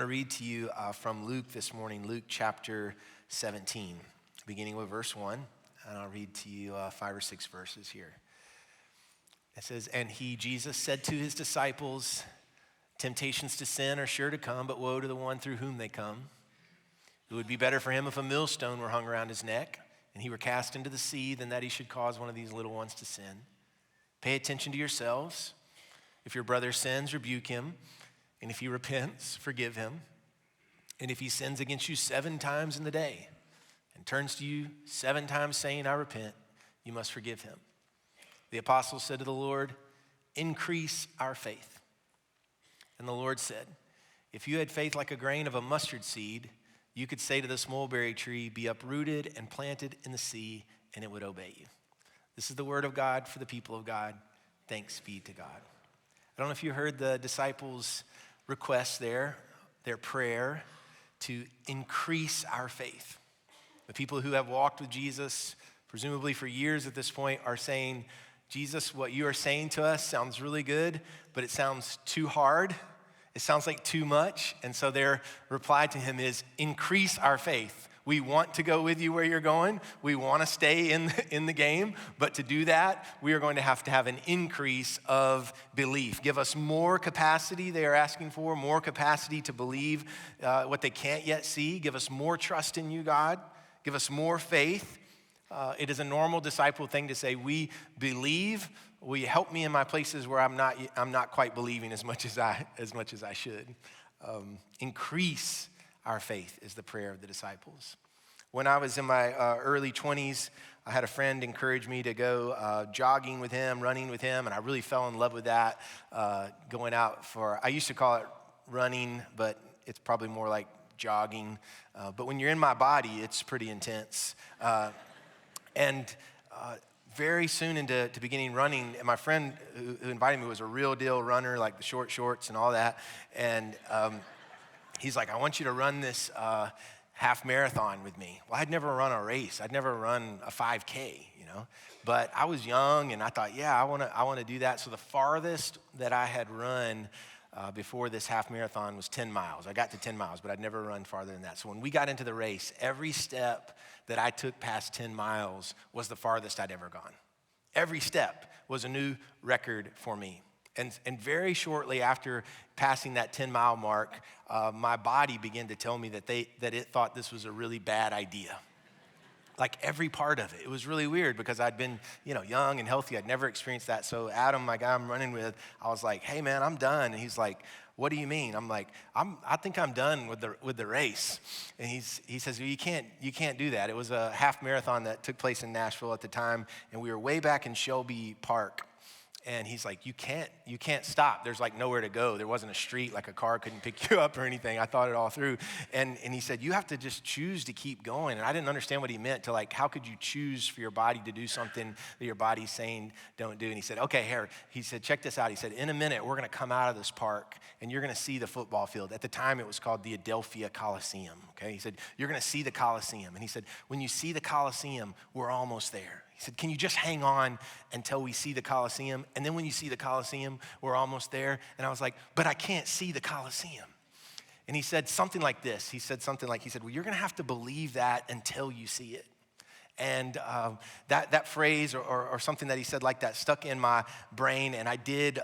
to read to you from Luke this morning, Luke chapter 17, beginning with verse 1, and I'll read to you 5 or 6 verses here. It says, "And he, Jesus, said to his disciples, 'Temptations to sin are sure to come, but woe to the one through whom they come. It would be better for him if a millstone were hung around his neck, and he were cast into the sea, than that he should cause one of these little ones to sin. Pay attention to yourselves. If your brother sins, rebuke him. And if he repents, forgive him. And if he sins against you 7 times in the day and turns to you 7 times saying, I repent, you must forgive him.' The apostles said to the Lord, 'Increase our faith.' And the Lord said, 'If you had faith like a grain of a mustard seed, you could say to this mulberry tree, be uprooted and planted in the sea, and it would obey you.'" This is the word of God for the people of God. Thanks be to God. I don't know if you heard the disciples' request there, their prayer to increase our faith. The people who have walked with Jesus, presumably for years at this point, are saying, "Jesus, what you are saying to us sounds really good, but it sounds too hard. It sounds like too much." And so their reply to him is, increase our faith. We want to go with you where you're going. We want to stay in the game. But to do that, we are going to have an increase of belief. Give us more capacity, they are asking for, more capacity to believe what they can't yet see. Give us more trust in you, God. Give us more faith. It is a normal disciple thing to say, we believe. Will you help me in my places where I'm not quite believing as much as I should? Increase our faith is the prayer of the disciples. When I was in my early 20s, I had a friend encourage me to go jogging with him, running with him, and I really fell in love with that. Going out I used to call it running, but it's probably more like jogging. But when you're in my body, it's pretty intense. And very soon into beginning running, and my friend who invited me was a real deal runner, like the short shorts and all that. And he's like, "I want you to run this half marathon with me." Well, I'd never run a race. I'd never run a 5K, But I was young, and I thought, yeah, I want to do that. So the farthest that I had run before this half marathon was 10 miles. I got to 10 miles, but I'd never run farther than that. So when we got into the race, every step that I took past 10 miles was the farthest I'd ever gone. Every step was a new record for me. And very shortly after passing that 10-mile mark, my body began to tell me that it thought this was a really bad idea. Like every part of it. It was really weird because I'd been, young and healthy. I'd never experienced that. So Adam, my guy I'm running with, I was like, "Hey man, I'm done." And he's like, "What do you mean?" I'm like, I think I'm done with the race. And he says, "Well, you can't do that." It was a half marathon that took place in Nashville at the time, and we were way back in Shelby Park. And he's like, you can't stop. There's like nowhere to go. There wasn't a street, like a car couldn't pick you up or anything. I thought it all through. And he said, you have to just choose to keep going. And I didn't understand what he meant to how could you choose for your body to do something that your body's saying don't do? And he said, okay, here. He said, check this out. He said, in a minute, we're going to come out of this park and you're going to see the football field. At the time, it was called the Adelphia Coliseum. Okay. He said, you're going to see the Coliseum. And he said, when you see the Coliseum, we're almost there. He said, can you just hang on until we see the Coliseum? And then when you see the Coliseum, we're almost there. And I was like, but I can't see the Coliseum. And he said something like this. He said, well, you're going to have to believe that until you see it. And that phrase or something that he said like that stuck in my brain. And I did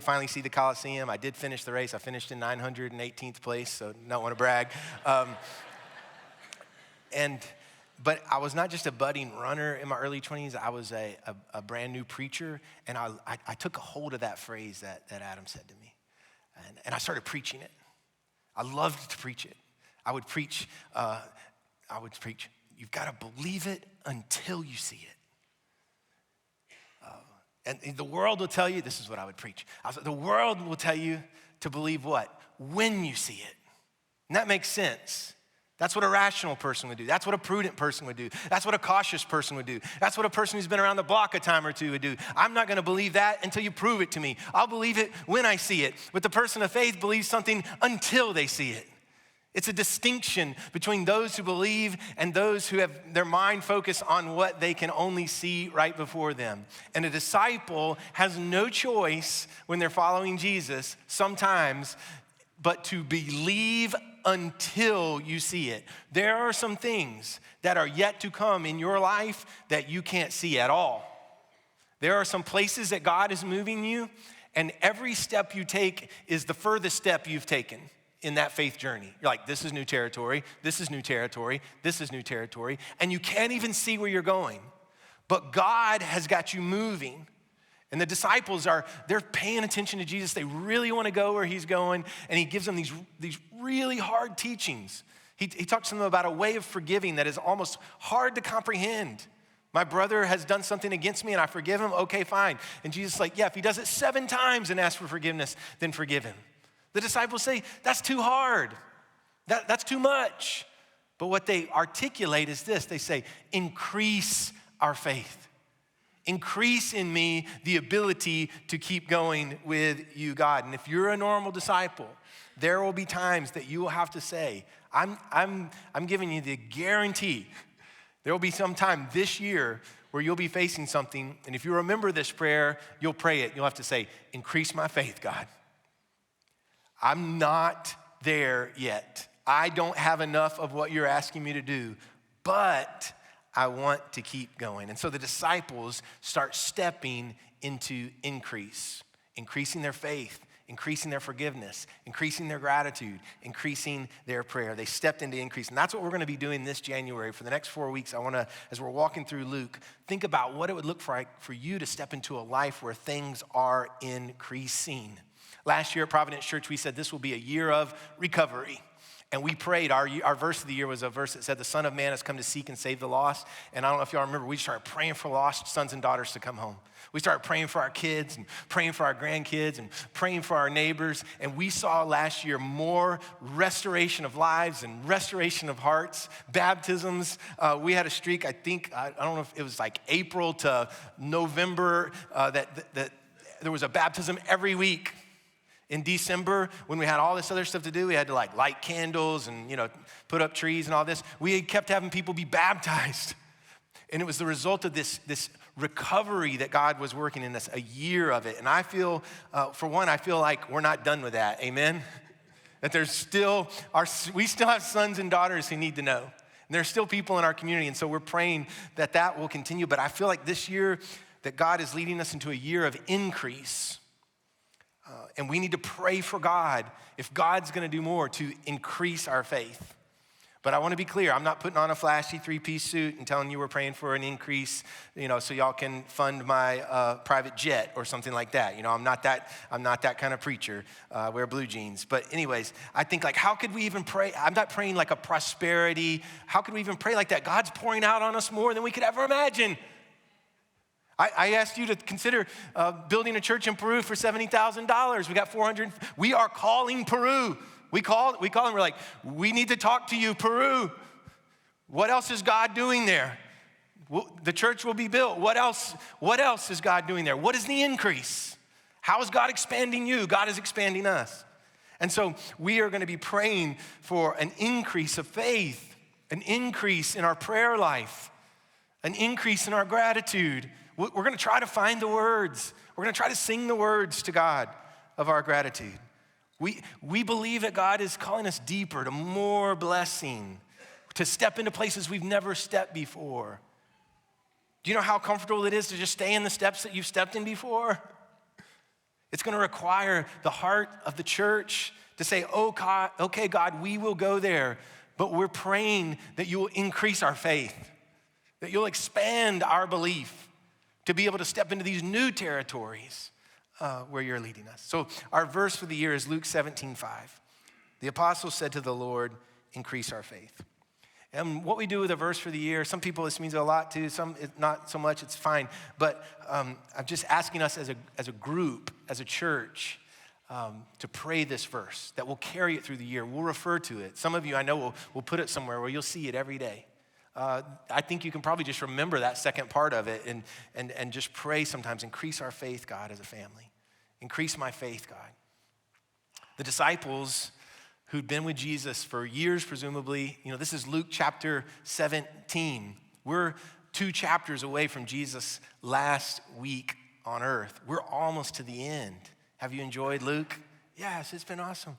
finally see the Coliseum. I did finish the race. I finished in 918th place, so don't want to brag. But I was not just a budding runner in my early 20s. I was a brand new preacher, and I took a hold of that phrase that Adam said to me, and I started preaching it. I loved to preach it. I would preach, you've got to believe it until you see it. And the world will tell you, this is what I would preach. The world will tell you to believe what? When you see it. And that makes sense. That's what a rational person would do. That's what a prudent person would do. That's what a cautious person would do. That's what a person who's been around the block a time or two would do. I'm not going to believe that until you prove it to me. I'll believe it when I see it. But the person of faith believes something until they see it. It's a distinction between those who believe and those who have their mind focused on what they can only see right before them. And a disciple has no choice when they're following Jesus sometimes but to believe until you see it. There are some things that are yet to come in your life that you can't see at all. There are some places that God is moving you, and every step you take is the furthest step you've taken in that faith journey. You're like, this is new territory, this is new territory, this is new territory, and you can't even see where you're going. But God has got you moving. And the disciples they're paying attention to Jesus. They really want to go where he's going. And he gives them these really hard teachings. He talks to them about a way of forgiving that is almost hard to comprehend. My brother has done something against me and I forgive him. Okay, fine. And Jesus is like, yeah, if he does it 7 times and asks for forgiveness, then forgive him. The disciples say, that's too hard. That's too much. But what they articulate is this. They say, increase our faith. Increase in me the ability to keep going with you, God. And if you're a normal disciple, there will be times that you will have to say, I'm giving you the guarantee. There will be some time this year where you'll be facing something, and if you remember this prayer, you'll pray it. You'll have to say, increase my faith, God. I'm not there yet. I don't have enough of what you're asking me to do, but I want to keep going. And so the disciples start stepping into increasing their faith, increasing their forgiveness, increasing their gratitude, increasing their prayer. They stepped into increase. And that's what we're going to be doing this January. For the next 4 weeks, I want to, as we're walking through Luke, think about what it would look like for you to step into a life where things are increasing. Last year at Providence Church, we said this will be a year of recovery. And we prayed, our verse of the year was a verse that said, the Son of Man has come to seek and save the lost. And I don't know if y'all remember, we started praying for lost sons and daughters to come home. We started praying for our kids and praying for our grandkids and praying for our neighbors. And we saw last year more restoration of lives and restoration of hearts, baptisms. We had a streak, I don't know if it was like April to November, that there was a baptism every week. In December, when we had all this other stuff to do, we had to light candles and, put up trees and all this. We kept having people be baptized. And it was the result of this recovery that God was working in us, a year of it. And I feel, for one, like we're not done with that, amen? That we still have sons and daughters who need to know. And there's still people in our community, and so we're praying that will continue. But I feel like this year that God is leading us into a year of increase. And we need to pray for God, if God's going to do more, to increase our faith. But I want to be clear, I'm not putting on a flashy 3-piece suit and telling you we're praying for an increase, so y'all can fund my private jet or something like that. I'm not that kind of preacher. I wear blue jeans. But anyways, I think how could we even pray? I'm not praying like a prosperity. How could we even pray like that? God's pouring out on us more than we could ever imagine. I asked you to consider building a church in Peru for $70,000. We got 400. We are calling Peru. We call and we're like, we need to talk to you, Peru. What else is God doing there? The church will be built. What else is God doing there? What is the increase? How is God expanding you? God is expanding us. And so we are going to be praying for an increase of faith, an increase in our prayer life, an increase in our gratitude. We're going to try to find the words. We're going to try to sing the words to God of our gratitude. We believe that God is calling us deeper, to more blessing, to step into places we've never stepped before. Do you know how comfortable it is to just stay in the steps that you've stepped in before? It's going to require the heart of the church to say, oh God, okay, God, we will go there, but we're praying that you will increase our faith, that you'll expand our belief, to be able to step into these new territories where you're leading us. So our verse for the year is Luke 17:5. The apostle said to the Lord, increase our faith. And what we do with a verse for the year, some people this means a lot to, some not so much, it's fine. But I'm just asking us as a group, as a church, to pray this verse, that we'll carry it through the year. We'll refer to it. Some of you I know will put it somewhere where you'll see it every day. I think you can probably just remember that second part of it and just pray sometimes, increase our faith, God, as a family. Increase my faith, God. The disciples who'd been with Jesus for years, presumably, this is Luke chapter 17. We're 2 chapters away from Jesus' last week on earth. We're almost to the end. Have you enjoyed Luke? Yes, it's been awesome.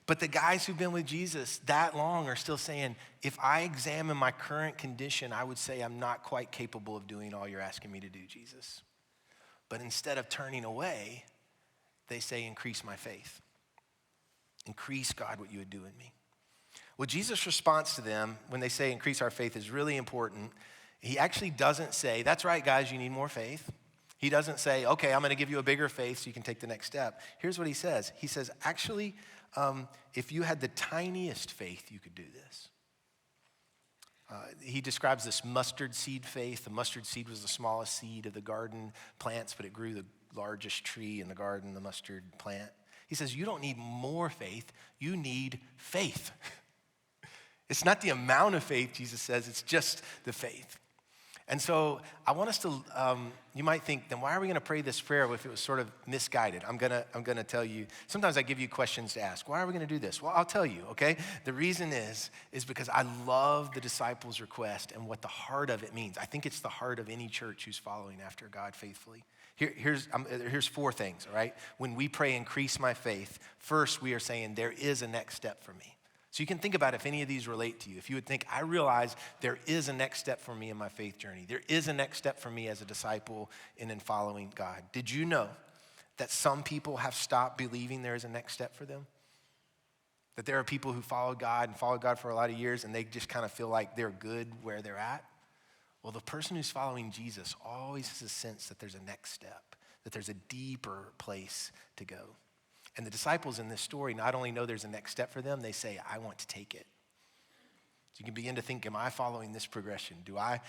But the guys who've been with Jesus that long are still saying, if I examine my current condition, I would say I'm not quite capable of doing all you're asking me to do, Jesus. But instead of turning away, they say, increase my faith. Increase, God, what you would do in me. Well, Jesus' response to them when they say increase our faith is really important. He actually doesn't say, that's right, guys, you need more faith. He doesn't say, okay, I'm going to give you a bigger faith so you can take the next step. Here's what he says. He says, actually, if you had the tiniest faith, you could do this. He describes this mustard seed faith. The mustard seed was the smallest seed of the garden plants, but it grew the largest tree in the garden, the mustard plant. He says, you don't need more faith, you need faith. It's not the amount of faith, Jesus says, it's just the faith. And so I want us to, you might think, then why are we going to pray this prayer if it was sort of misguided? I'm gonna tell you, sometimes I give you questions to ask. Why are we going to do this? Well, I'll tell you, okay? The reason is because I love the disciples' request and what the heart of it means. I think it's the heart of any church who's following after God faithfully. Here's four things, all right? When we pray, increase my faith, first we are saying there is a next step for me. So you can think about if any of these relate to you. If you would think, I realize there is a next step for me in my faith journey. There is a next step for me as a disciple and in following God. Did you know that some people have stopped believing there is a next step for them? That there are people who followed God for a lot of years and they just kind of feel like they're good where they're at? Well, the person who's following Jesus always has a sense that there's a next step, that there's a deeper place to go. And the disciples in this story not only know there's a next step for them, they say, I want to take it. So you can begin to think, am I following this progression? Do I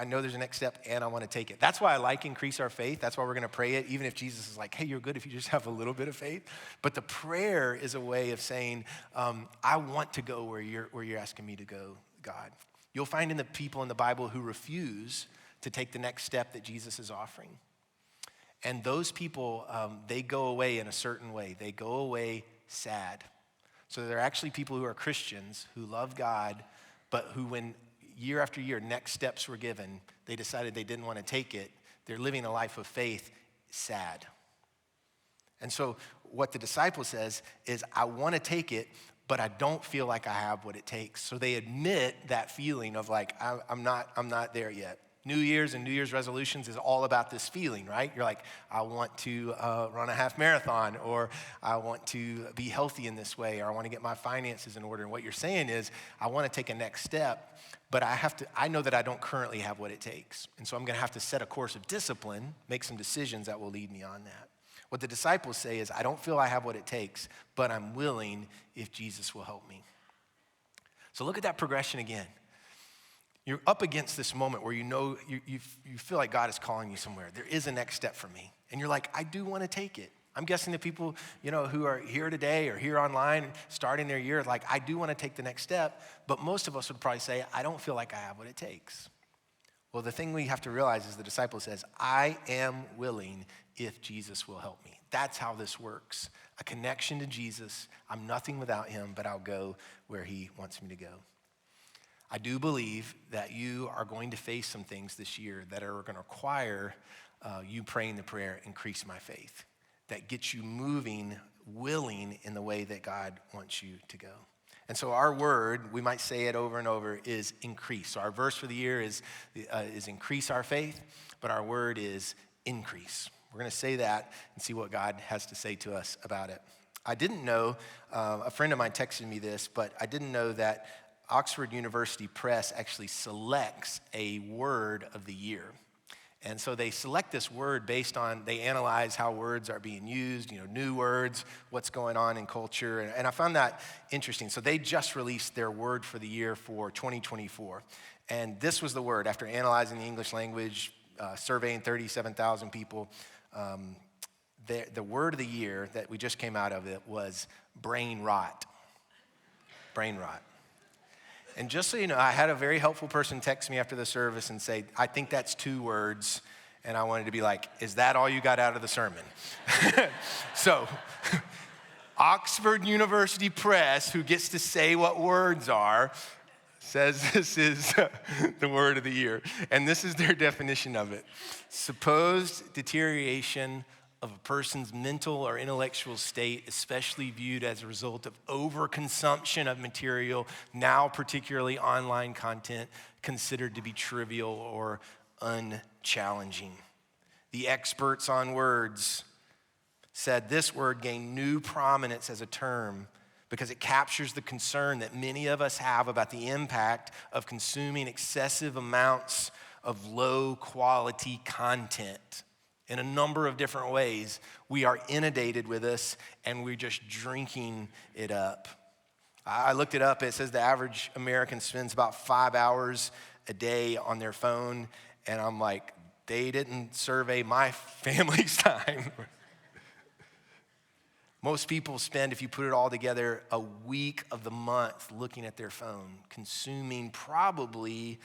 know there's a next step and I want to take it? That's why I like increase our faith. That's why we're going to pray it, even if Jesus is like, hey, you're good if you just have a little bit of faith. But the prayer is a way of saying, I want to go where you're asking me to go, God. You'll find in the people in the Bible who refuse to take the next step that Jesus is offering. And those people, they go away in a certain way. They go away sad. So there are actually people who are Christians who love God, but who when year after year next steps were given, they decided they didn't want to take it. They're living a life of faith sad. And so what the disciple says is, I want to take it, but I don't feel like I have what it takes. So they admit that feeling of like, I'm not there yet. New Year's and New Year's resolutions is all about this feeling, right? You're like, I want to run a half marathon, or I want to be healthy in this way, or I want to get my finances in order. And what you're saying is, I want to take a next step, but I know that I don't currently have what it takes. And so I'm going to have to set a course of discipline, make some decisions that will lead me on that. What the disciples say is, I don't feel I have what it takes, but I'm willing if Jesus will help me. So look at that progression again. You're up against this moment where you know you feel like God is calling you somewhere. There is a next step for me. And you're like, I do want to take it. I'm guessing the people, who are here today or here online starting their year, like, I do want to take the next step. But most of us would probably say, I don't feel like I have what it takes. Well, the thing we have to realize is the disciple says, I am willing if Jesus will help me. That's how this works. A connection to Jesus. I'm nothing without him, but I'll go where he wants me to go. I do believe that you are going to face some things this year that are going to require you praying the prayer, increase my faith, that gets you moving, willing in the way that God wants you to go. And so our word, we might say it over and over, is increase. So our verse for the year is increase our faith, but our word is increase. We're going to say that and see what God has to say to us about it. I didn't know, a friend of mine texted me this, but I didn't know that Oxford University Press actually selects a word of the year. And so they select this word based on, they analyze how words are being used, new words, what's going on in culture. And I found that interesting. So they just released their word for the year for 2024. And this was the word, after analyzing the English language, surveying 37,000 people, the word of the year that we just came out of it was brain rot. Brain rot. And just so you know, I had a very helpful person text me after the service and say, I think that's 2 words. And I wanted to be like, is that all you got out of the sermon? So, Oxford University Press, who gets to say what words are, says this is the word of the year. And this is their definition of it. Supposed deterioration of a person's mental or intellectual state, especially viewed as a result of overconsumption of material, now particularly online content, considered to be trivial or unchallenging. The experts on words said this word gained new prominence as a term because it captures the concern that many of us have about the impact of consuming excessive amounts of low quality content. In a number of different ways, we are inundated with this and we're just drinking it up. I looked it up. It says the average American spends about 5 hours a day on their phone. And I'm like, they didn't survey my family's time. Most people spend, if you put it all together, a week of the month looking at their phone, consuming probably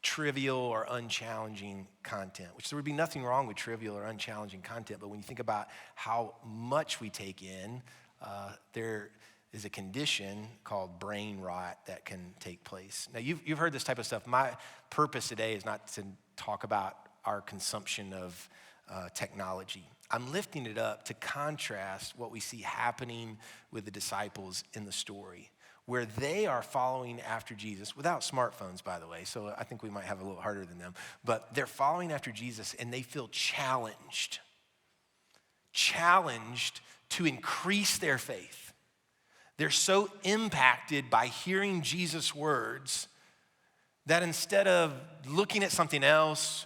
trivial or unchallenging content, which there would be nothing wrong with trivial or unchallenging content. But when you think about how much we take in, there is a condition called brain rot that can take place. Now, you've heard this type of stuff. My purpose today is not to talk about our consumption of technology. I'm lifting it up to contrast what we see happening with the disciples in the story, where they are following after Jesus, without smartphones, by the way, so I think we might have a little harder than them, but they're following after Jesus and they feel challenged to increase their faith. They're so impacted by hearing Jesus' words that instead of looking at something else,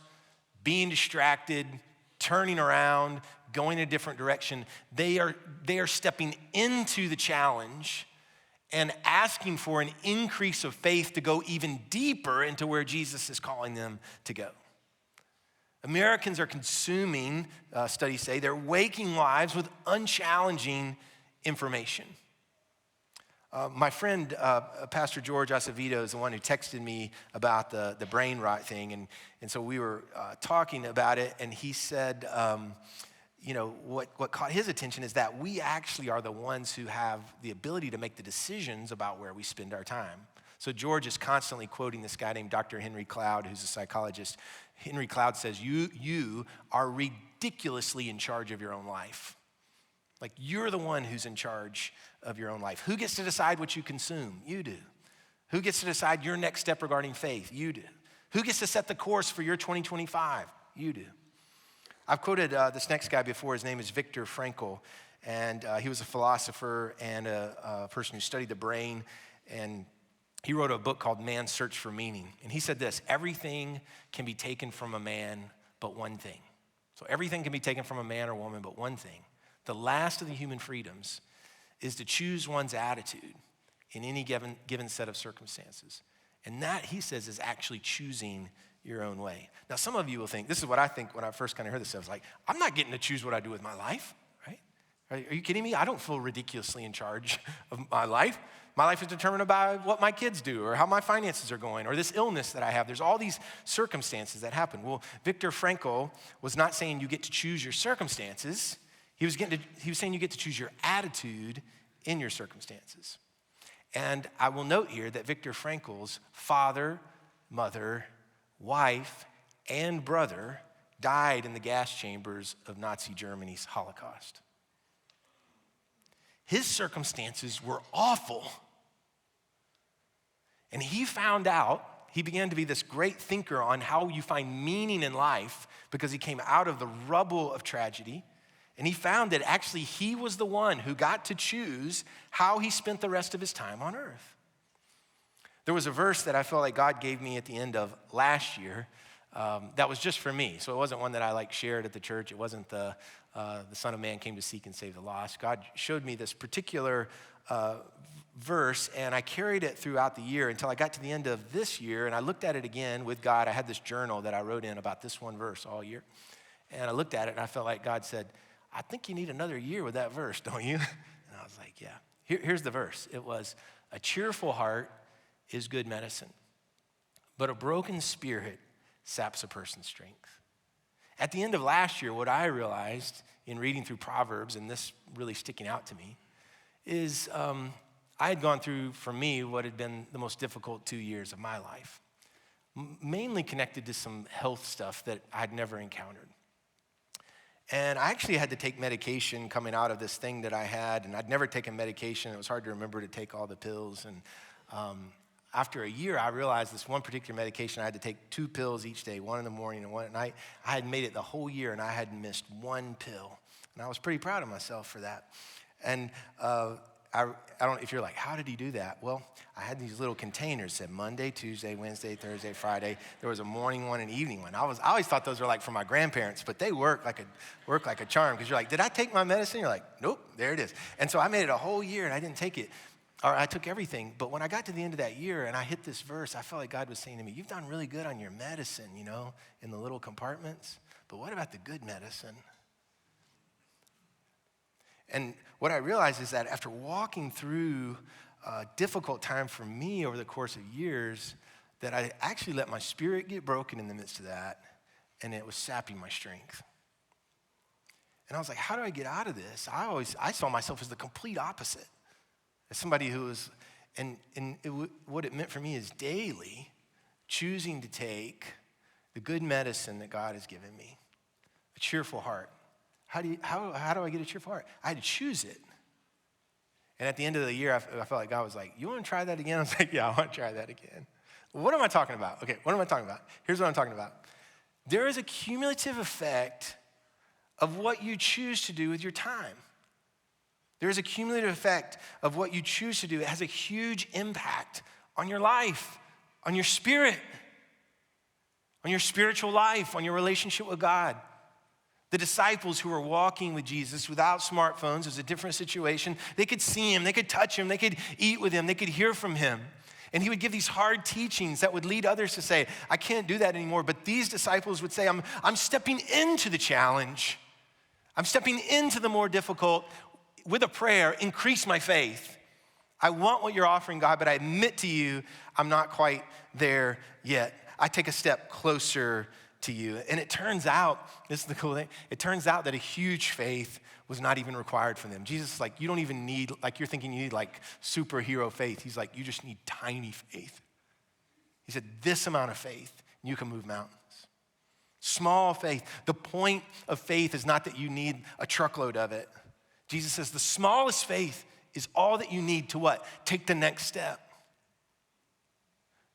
being distracted, turning around, going a different direction, they are stepping into the challenge and asking for an increase of faith to go even deeper into where Jesus is calling them to go. Americans are consuming, studies say, their waking lives with unchallenging information. My friend, Pastor George Acevedo, is the one who texted me about the brain rot thing. And so we were talking about it, and he said, what caught his attention is that we actually are the ones who have the ability to make the decisions about where we spend our time. So George is constantly quoting this guy named Dr. Henry Cloud, who's a psychologist. Henry Cloud says, you are ridiculously in charge of your own life. Like, you're the one who's in charge of your own life. Who gets to decide what you consume? You do. Who gets to decide your next step regarding faith? You do. Who gets to set the course for your 2025? You do. I've quoted this next guy before. His name is Viktor Frankl, and he was a philosopher and a person who studied the brain, and he wrote a book called Man's Search for Meaning. And he said this: everything can be taken from a man but one thing. So everything can be taken from a man or woman but one thing. The last of the human freedoms is to choose one's attitude in any given set of circumstances. And that, he says, is actually choosing your own way. Now, some of you will think, this is what I think when I first kind of heard this, I was like, I'm not getting to choose what I do with my life, right? Are you kidding me? I don't feel ridiculously in charge of my life. My life is determined by what my kids do or how my finances are going or this illness that I have. There's all these circumstances that happen. Well, Viktor Frankl was not saying you get to choose your circumstances. He was saying you get to choose your attitude in your circumstances. And I will note here that Viktor Frankl's father, mother, wife, and brother died in the gas chambers of Nazi Germany's Holocaust. His circumstances were awful. And he found out, he began to be this great thinker on how you find meaning in life because he came out of the rubble of tragedy. And he found that actually he was the one who got to choose how he spent the rest of his time on earth. There was a verse that I felt like God gave me at the end of last year that was just for me. So it wasn't one that I shared at the church. It wasn't the Son of Man came to seek and save the lost. God showed me this particular verse, and I carried it throughout the year until I got to the end of this year, and I looked at it again with God. I had this journal that I wrote in about this one verse all year. And I looked at it, and I felt like God said, I think you need another year with that verse, don't you? And I was like, yeah. Here's the verse. It was, a cheerful heart is good medicine, but a broken spirit saps a person's strength. At the end of last year, what I realized in reading through Proverbs, and this really sticking out to me, is I had gone through, for me, what had been the most difficult 2 years of my life, mainly connected to some health stuff that I'd never encountered. And I actually had to take medication coming out of this thing that I had, and I'd never taken medication. It was hard to remember to take all the pills. And after a year, I realized this one particular medication, I had to take 2 pills each day, one in the morning and one at night. I had made it the whole year, and I hadn't missed 1 pill. And I was pretty proud of myself for that. And I don't, if you're like, how did he do that? Well, I had these little containers that said Monday, Tuesday, Wednesday, Thursday, Friday. There was a morning one and evening one. I always thought those were like for my grandparents, but they work like a charm, because you're like, did I take my medicine? You're like, nope, there it is. And so I made it a whole year and I didn't take it, or I took everything. But when I got to the end of that year and I hit this verse, I felt like God was saying to me, you've done really good on your medicine, in the little compartments, but what about the good medicine? And what I realized is that after walking through a difficult time for me over the course of years, that I actually let my spirit get broken in the midst of that, and it was sapping my strength. And I was like, how do I get out of this? I saw myself as the complete opposite. As somebody who was, what it meant for me is daily choosing to take the good medicine that God has given me, a cheerful heart. How do I get a cheerful heart? I had to choose it. And at the end of the year, I felt like God was like, you want to try that again? I was like, yeah, I want to try that again. What am I talking about? Okay, what am I talking about? Here's what I'm talking about. There is a cumulative effect of what you choose to do with your time. There is a cumulative effect of what you choose to do. It has a huge impact on your life, on your spirit, on your spiritual life, on your relationship with God. The disciples who were walking with Jesus without smartphones, it was a different situation. They could see him, they could touch him, they could eat with him, they could hear from him. And he would give these hard teachings that would lead others to say, I can't do that anymore. But these disciples would say, I'm stepping into the challenge. I'm stepping into the more difficult with a prayer, increase my faith. I want what you're offering, God, but I admit to you, I'm not quite there yet. I take a step closer to you. And it turns out, this is the cool thing, it turns out that a huge faith was not even required from them. Jesus is like, you don't even need, like you're thinking you need like superhero faith. He's like, you just need tiny faith. He said, this amount of faith, and you can move mountains. Small faith. The point of faith is not that you need a truckload of it. Jesus says the smallest faith is all that you need to what? Take the next step.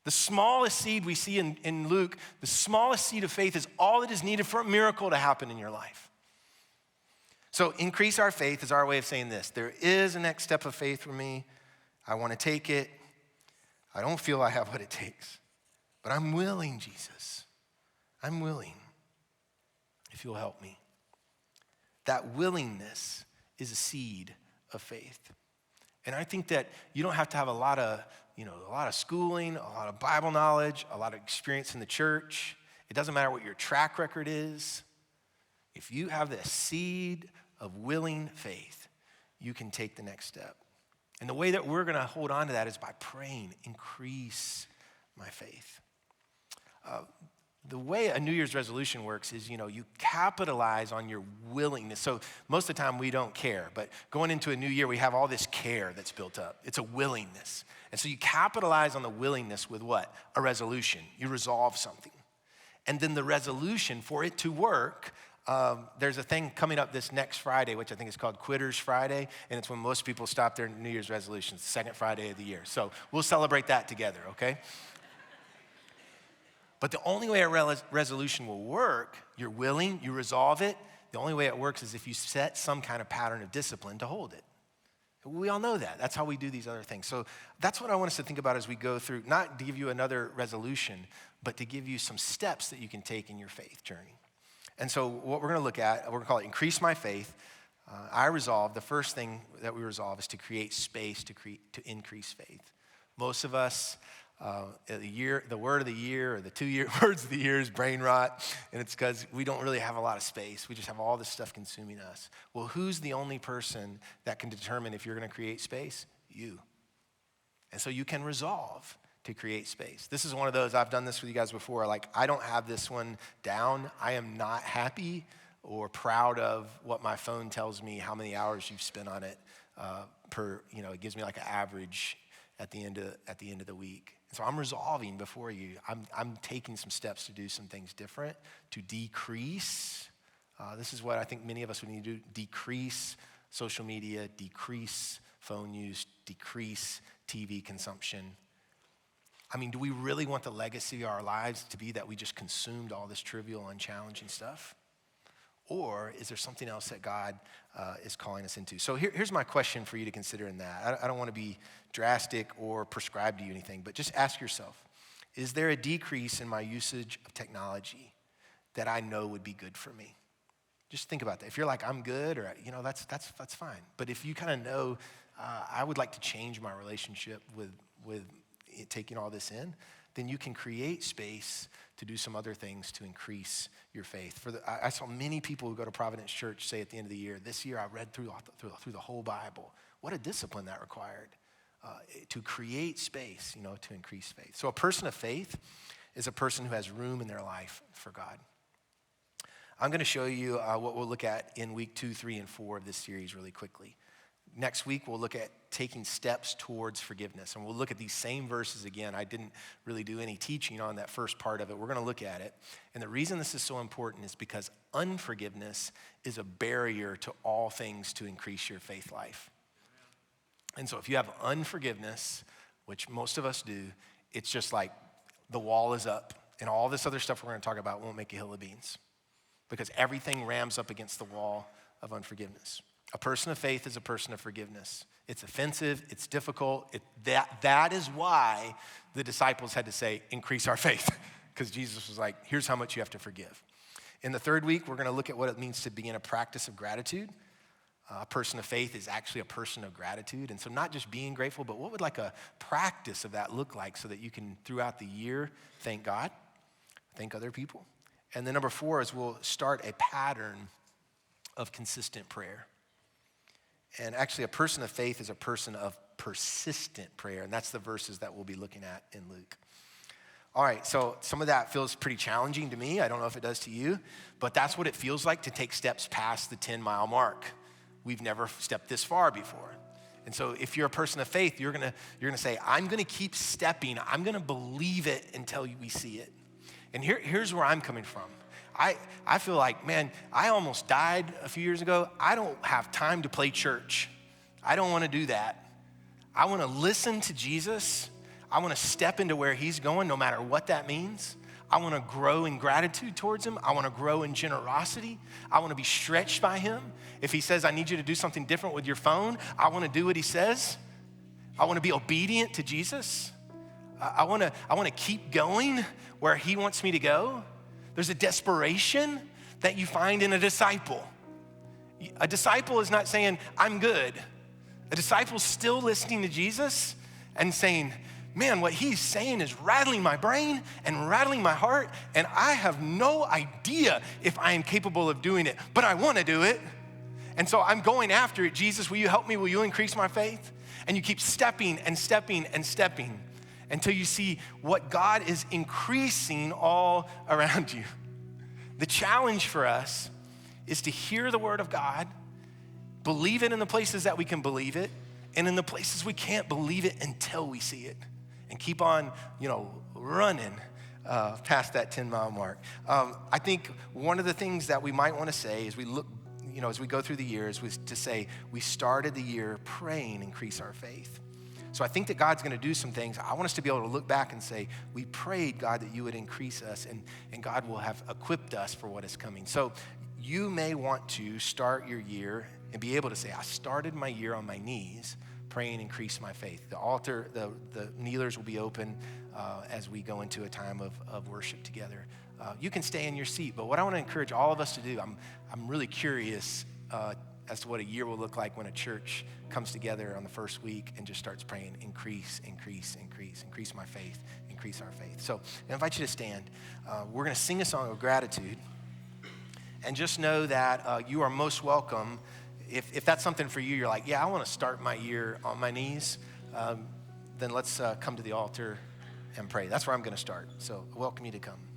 The smallest seed we see in Luke, the smallest seed of faith is all that is needed for a miracle to happen in your life. So increase our faith is our way of saying this. There is a next step of faith for me. I want to take it. I don't feel I have what it takes. But I'm willing, Jesus. I'm willing, if you'll help me. That willingness is a seed of faith. And I think that you don't have to have a lot of schooling, a lot of Bible knowledge, a lot of experience in the church. It doesn't matter what your track record is. If you have the seed of willing faith, you can take the next step. And the way that we're going to hold on to that is by praying, increase my faith. The way a New Year's resolution works is, you capitalize on your willingness. So most of the time we don't care, but going into a new year, we have all this care that's built up. It's a willingness. And so you capitalize on the willingness with what? A resolution. You resolve something. And then the resolution, for it to work, there's a thing coming up this next Friday, which I think is called Quitters Friday, and it's when most people stop their New Year's resolutions, the second Friday of the year. So we'll celebrate that together, okay? But the only way a resolution will work, you're willing, you resolve it, the only way it works is if you set some kind of pattern of discipline to hold it. We all know that. That's how we do these other things. So that's what I want us to think about as we go through, not to give you another resolution, but to give you some steps that you can take in your faith journey. And so what we're going to look at, we're going to call it Increase My Faith. The first thing that we resolve is to create space to increase faith. Most of us, the word of the year or the 2 words of the year is brain rot, and it's because we don't really have a lot of space. We just have all this stuff consuming us. Well, who's the only person that can determine if you're going to create space? You. And so you can resolve to create space. This is one of those, I've done this with you guys before, like I don't have this one down. I am not happy or proud of what my phone tells me, how many hours you've spent on it it gives me like an average at the end of the week. And so I'm resolving before you. I'm taking some steps to do some things different, to decrease This is what I think many of us would need to do: decrease social media, decrease phone use, decrease TV consumption. I mean, do we really want the legacy of our lives to be that we just consumed all this trivial, unchallenging stuff? Or is there something else that God is calling us into? So here's my question for you to consider in that. I don't want to be drastic or prescribe to you anything, but just ask yourself, is there a decrease in my usage of technology that I know would be good for me? Just think about that. If you're like, I'm good, or that's fine. But if you kind of know, I would like to change my relationship with taking all this in, then you can create space to do some other things to increase your faith. I saw many people who go to Providence Church say at the end of the year, this year I read through the whole Bible. What a discipline that required to create space, to increase faith. So a person of faith is a person who has room in their life for God. I'm going to show you what we'll look at in week 2, 3, and 4 of this series really quickly. Next week, we'll look at taking steps towards forgiveness, and we'll look at these same verses again. I didn't really do any teaching on that first part of it. We're going to look at it, and the reason this is so important is because unforgiveness is a barrier to all things to increase your faith life. And so if you have unforgiveness, which most of us do, it's just like the wall is up, and all this other stuff we're going to talk about won't make a hill of beans, because everything rams up against the wall of unforgiveness. A person of faith is a person of forgiveness. It's offensive, it's difficult. That is why the disciples had to say, increase our faith, because Jesus was like, here's how much you have to forgive. In the third week, we're gonna look at what it means to begin a practice of gratitude. A person of faith is actually a person of gratitude. And so not just being grateful, but what would like a practice of that look like so that you can, throughout the year, thank God, thank other people. And then number 4 is we'll start a pattern of consistent prayer. And actually, a person of faith is a person of persistent prayer. And that's the verses that we'll be looking at in Luke. All right, so some of that feels pretty challenging to me. I don't know if it does to you, but that's what it feels like to take steps past the 10-mile mark. We've never stepped this far before. And so if you're a person of faith, you're gonna say, I'm gonna keep stepping. I'm gonna believe it until we see it. And here's where I'm coming from. I feel like, man, I almost died a few years ago. I don't have time to play church. I don't want to do that. I want to listen to Jesus. I want to step into where he's going, no matter what that means. I want to grow in gratitude towards him. I want to grow in generosity. I want to be stretched by him. If he says, I need you to do something different with your phone, I want to do what he says. I want to be obedient to Jesus. I want to keep going where he wants me to go. There's a desperation that you find in a disciple. A disciple is not saying, I'm good. A disciple's still listening to Jesus and saying, man, what he's saying is rattling my brain and rattling my heart, and I have no idea if I am capable of doing it, but I want to do it. And so I'm going after it. Jesus, will you help me? Will you increase my faith? And you keep stepping and stepping and stepping until you see what God is increasing all around you. The challenge for us is to hear the word of God, believe it in the places that we can believe it, and in the places we can't believe it until we see it, and keep on, running past that 10-mile mark. I think one of the things that we might want to say as we look, as we go through the years, was to say we started the year praying, increase our faith. So I think that God's going to do some things. I want us to be able to look back and say, we prayed, God, that you would increase us, and God will have equipped us for what is coming. So you may want to start your year and be able to say, I started my year on my knees, praying, increase my faith. The altar, the kneelers will be open as we go into a time of worship together. You can stay in your seat, but what I want to encourage all of us to do, I'm really curious as to what a year will look like when a church comes together on the first week and just starts praying, increase my faith, increase our faith. So I invite you to stand. We're going to sing a song of gratitude, and just know that you are most welcome. If that's something for you, you're like, yeah, I want to start my year on my knees, then let's come to the altar and pray. That's where I'm going to start. So I welcome you to come.